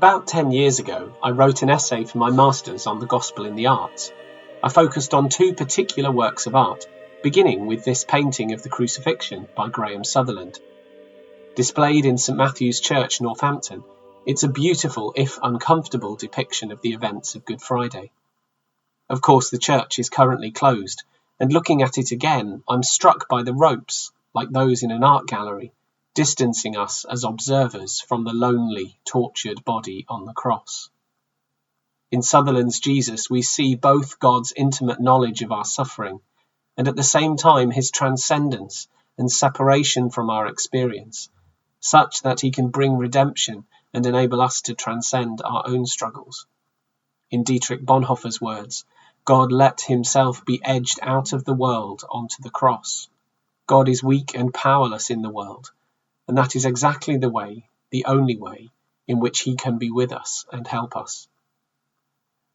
About 10 years ago, I wrote an essay for my master's on the Gospel in the Arts. I focused on two particular works of art, beginning with this painting of the Crucifixion by Graham Sutherland. Displayed in St Matthew's Church, Northampton, it's a beautiful, if uncomfortable, depiction of the events of Good Friday. Of course, the church is currently closed, and looking at it again, I'm struck by the ropes, like those in an art gallery, distancing us as observers from the lonely, tortured body on the cross. In Sutherland's Jesus, we see both God's intimate knowledge of our suffering, and at the same time his transcendence and separation from our experience, such that he can bring redemption and enable us to transcend our own struggles. In Dietrich Bonhoeffer's words, God let himself be edged out of the world onto the cross. God is weak and powerless in the world, and that is exactly the way, the only way, in which he can be with us and help us.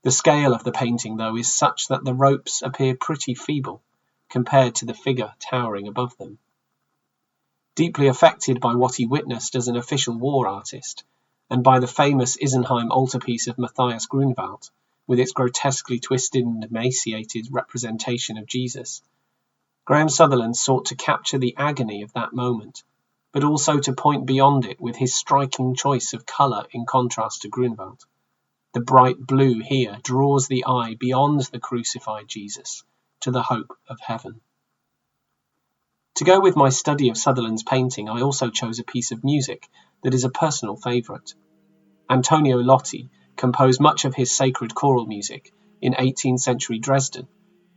The scale of the painting, though, is such that the ropes appear pretty feeble compared to the figure towering above them. Deeply affected by what he witnessed as an official war artist, and by the famous Isenheim altarpiece of Matthias Grunewald, with its grotesquely twisted and emaciated representation of Jesus, Graham Sutherland sought to capture the agony of that moment, but also to point beyond it with his striking choice of colour in contrast to Grunewald. The bright blue here draws the eye beyond the crucified Jesus to the hope of heaven. To go with my study of Sutherland's painting, I also chose a piece of music that is a personal favourite. Antonio Lotti composed much of his sacred choral music in 18th century Dresden,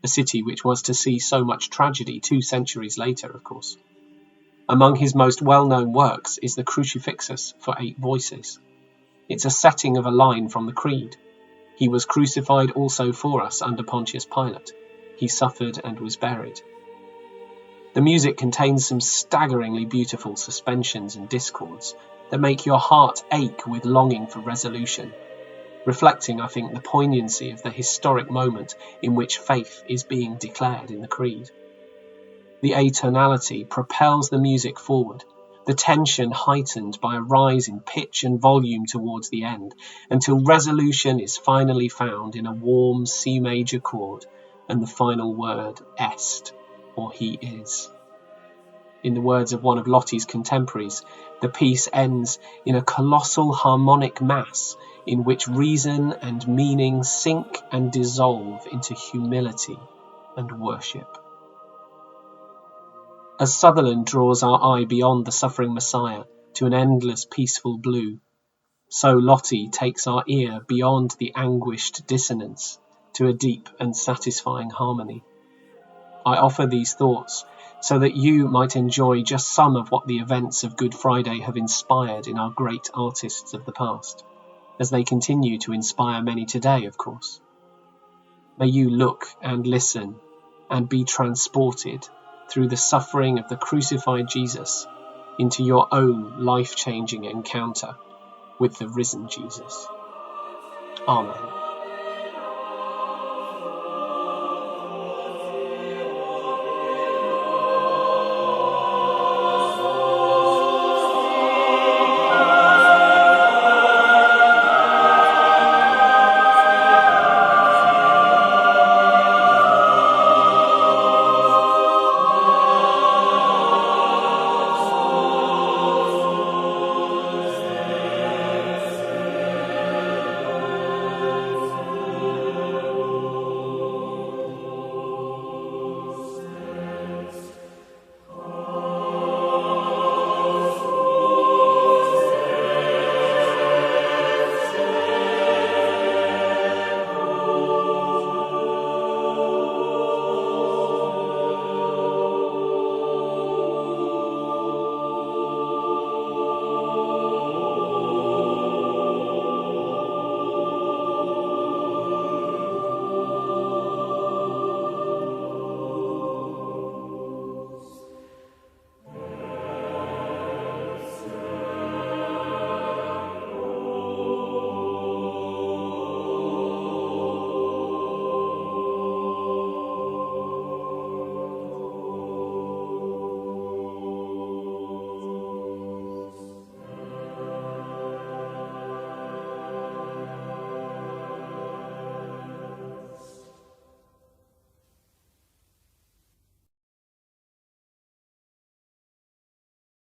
a city which was to see so much tragedy 2 centuries later, of course. Among his most well-known works is the Crucifixus for 8 voices. It's a setting of a line from the Creed. He was crucified also for us under Pontius Pilate. He suffered and was buried. The music contains some staggeringly beautiful suspensions and discords that make your heart ache with longing for resolution, reflecting, I think, the poignancy of the historic moment in which faith is being declared in the Creed. The atonality propels the music forward, the tension heightened by a rise in pitch and volume towards the end, until resolution is finally found in a warm C major chord and the final word est, or he is. In the words of one of Lotti's contemporaries, the piece ends in a colossal harmonic mass in which reason and meaning sink and dissolve into humility and worship. As Sutherland draws our eye beyond the suffering Messiah to an endless peaceful blue, so Lotti takes our ear beyond the anguished dissonance to a deep and satisfying harmony. I offer these thoughts so that you might enjoy just some of what the events of Good Friday have inspired in our great artists of the past, as they continue to inspire many today, of course. May you look and listen and be transported through the suffering of the crucified Jesus into your own life-changing encounter with the risen Jesus. Amen.